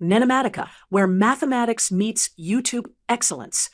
NENOMATICA, where mathematics meets YouTube excellence.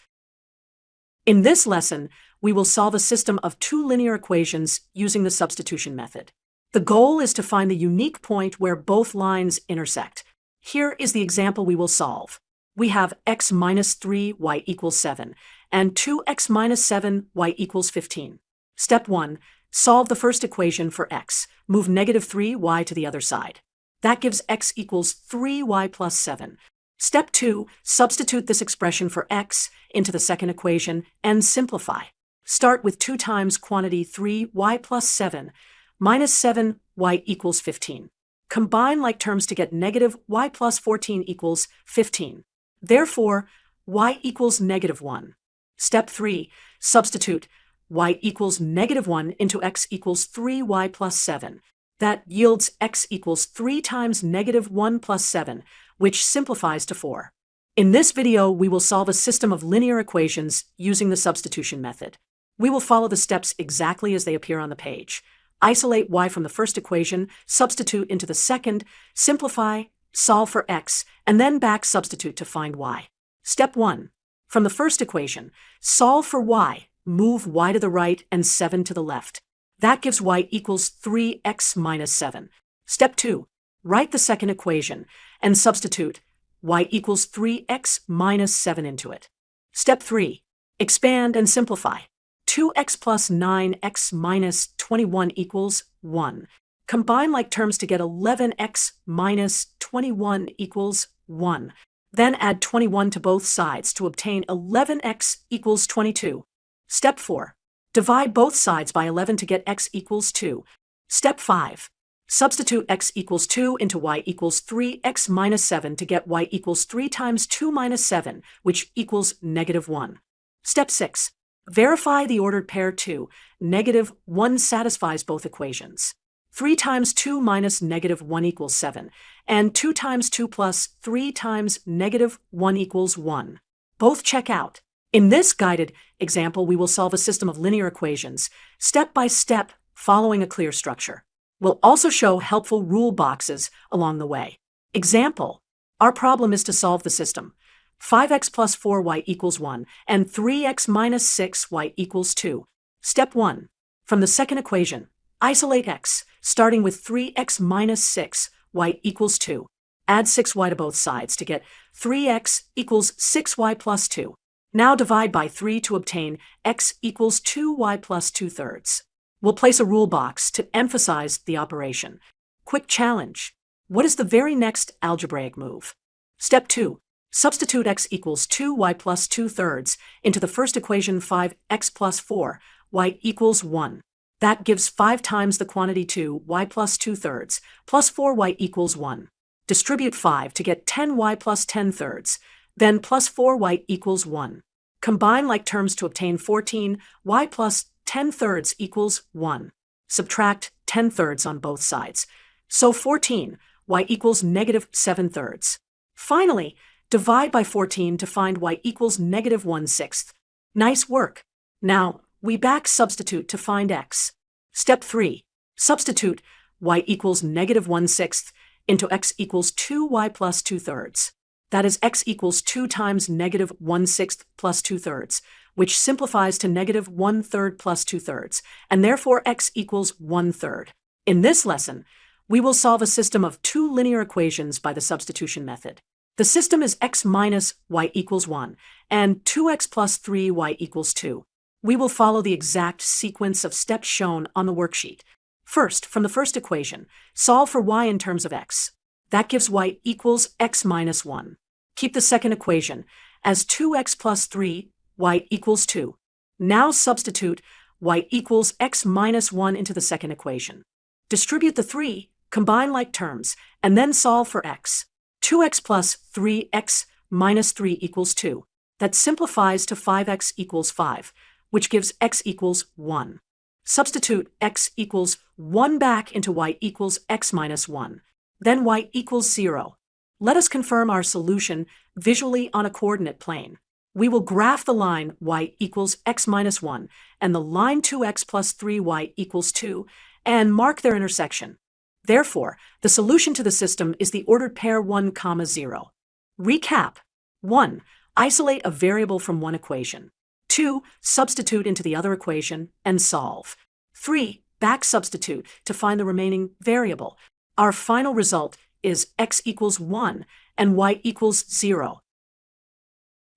In this lesson, we will solve a system of two linear equations using the substitution method. The goal is to find the unique point where both lines intersect. Here is the example we will solve. We have x minus 3, y equals 7, and 2x minus 7, y equals 15. Step 1. Solve the first equation for x. Move negative 3y to the other side. That gives x equals 3y plus 7. Step 2. Substitute this expression for x into the second equation and simplify. Start with 2 times quantity 3y plus 7 minus 7y equals 15. Combine like terms to get negative y plus 14 equals 15. Therefore, y equals negative 1. Step 3. Substitute y equals negative 1 into x equals 3y plus 7. That yields x equals 3 times negative 1 plus 7, which simplifies to 4. In this video, we will solve a system of linear equations using the substitution method. We will follow the steps exactly as they appear on the page. Isolate y from the first equation, substitute into the second, simplify, solve for x, and then back substitute to find y. Step 1. From the first equation, solve for y, move y to the right and 7 to the left. That gives y equals 3x minus 7. Step 2. Write the second equation and substitute y equals 3x minus 7 into it. Step 3. Expand and simplify. 2x plus 9x minus 21 equals 1. Combine like terms to get 11x minus 21 equals 1. Then add 21 to both sides to obtain 11x equals 22. Step 4. Divide both sides by 11 to get x equals 2. Step 5. Substitute x equals 2 into y equals 3x minus 7 to get y equals 3 times 2 minus 7, which equals negative 1. Step 6. Verify the ordered pair 2. Negative 1 satisfies both equations. 3 times 2 minus negative 1 equals 7, and 2 times 2 plus 3 times negative 1 equals 1. Both check out. In this guided example, we will solve a system of linear equations, step by step, following a clear structure. We'll also show helpful rule boxes along the way. Example: our problem is to solve the system 5x plus 4y equals 1 and 3x minus 6y equals 2. Step 1. From the second equation, isolate x, starting with 3x minus 6y equals 2. Add 6y to both sides to get 3x equals 6y plus 2. Now divide by 3 to obtain x equals 2y plus 2/3. We'll place a rule box to emphasize the operation. Quick challenge. What is the very next algebraic move? Step 2. Substitute x equals 2y plus 2/3 into the first equation 5x plus 4y equals 1. That gives 5 times the quantity 2y plus 2/3 plus 4y equals 1. Distribute 5 to get 10y plus 10/3. Then plus 4y equals 1. Combine like terms to obtain 14y plus 10/3 equals 1. Subtract 10/3 on both sides. So 14y equals negative 7/3. Finally, divide by 14 to find y equals negative 1/6. Nice work. Now, we back substitute to find x. Step 3. Substitute y equals negative 1/6 into x equals 2y plus 2/3. That is x equals 2 times negative 1/6 plus 2/3, which simplifies to negative 1/3 plus 2/3, and therefore x equals 1/3. In this lesson, we will solve a system of two linear equations by the substitution method. The system is x minus y equals 1 and 2x plus 3y equals 2. We will follow the exact sequence of steps shown on the worksheet. First, from the first equation, solve for y in terms of x. That gives y equals x minus 1. Keep the second equation as 2x plus 3y equals 2. Now substitute y equals x minus 1 into the second equation. Distribute the 3, combine like terms, and then solve for x. 2x plus 3x minus 3 equals 2. That simplifies to 5x equals 5, which gives x equals 1. Substitute x equals 1 back into y equals x minus 1. Then y equals 0. Let us confirm our solution visually on a coordinate plane. We will graph the line y equals x minus 1 and the line 2x plus 3y equals 2 and mark their intersection. Therefore, the solution to the system is the ordered pair 1, 0. Recap. 1. Isolate a variable from one equation. 2. Substitute into the other equation and solve. 3. Back substitute to find the remaining variable. Our final result is x equals 1 and y equals 0.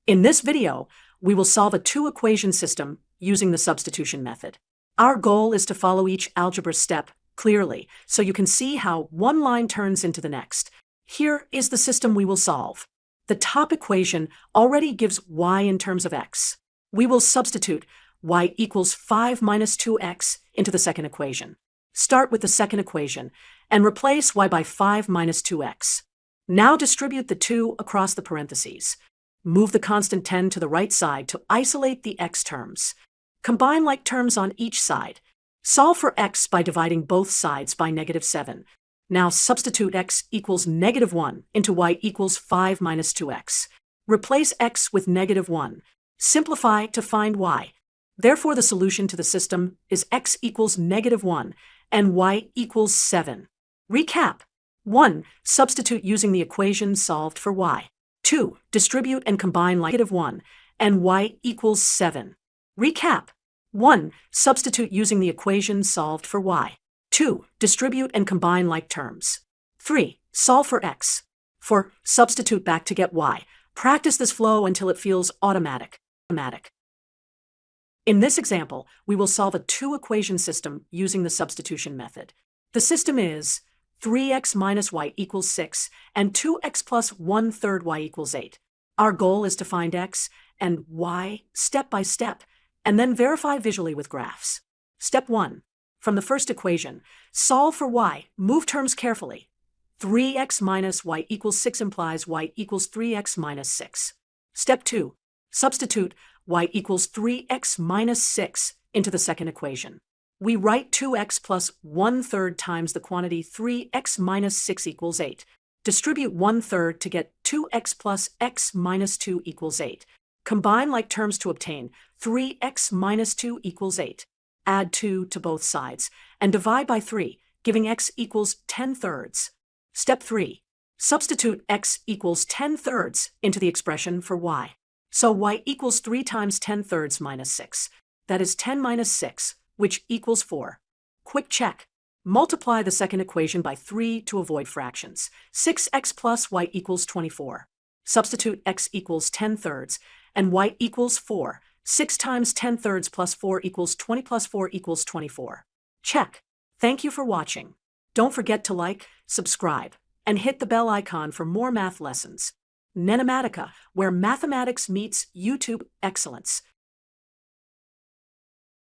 In this video, we will solve a two-equation system using the substitution method. Our goal is to follow each algebra step clearly so you can see how one line turns into the next. Here is the system we will solve. The top equation already gives y in terms of x. We will substitute y equals 5 minus 2x into the second equation. Start with the second equation and replace y by 5 minus 2x. Now distribute the 2 across the parentheses. Move the constant 10 to the right side to isolate the x terms. Combine like terms on each side. Solve for x by dividing both sides by -7. Now substitute x equals -1 into y equals 5 minus 2x. Replace x with -1. Simplify to find y. Therefore, the solution to the system is x equals -1 and y equals 7. Recap. 1. Substitute using the equation solved for y. 2. Distribute and combine like -1 and y equals 7. Recap. 1. Substitute using the equation solved for y. 2. Distribute and combine like terms. 3. Solve for x. 4. Substitute back to get y. Practice this flow until it feels automatic. In this example, we will solve a two-equation system using the substitution method. The system is 3x minus y equals 6 and 2x plus 1/3 y equals 8. Our goal is to find x and y step by step, and then verify visually with graphs. Step 1. From the first equation, solve for y. Move terms carefully. 3x minus y equals 6 implies y equals 3x minus 6. Step 2. Substitute y equals 3x minus 6 into the second equation. We write 2x plus 1/3 times the quantity 3x minus 6 equals 8. Distribute 1/3 to get 2x plus x minus 2 equals 8. Combine like terms to obtain 3x minus 2 equals 8. Add 2 to both sides and divide by 3, giving x equals 10/3. Step 3. Substitute x equals 10/3 into the expression for y. So y equals 3 times 10/3 minus 6. That is 10 minus 6, which equals 4. Quick check. Multiply the second equation by 3 to avoid fractions. 6x plus y equals 24. Substitute x equals 10/3 and y equals 4. 6 times 10/3 plus 4 equals 20 plus 4 equals 24. Check. Thank you for watching. Don't forget to like, subscribe, and hit the bell icon for more math lessons. NENOMATICA, where mathematics meets YouTube excellence.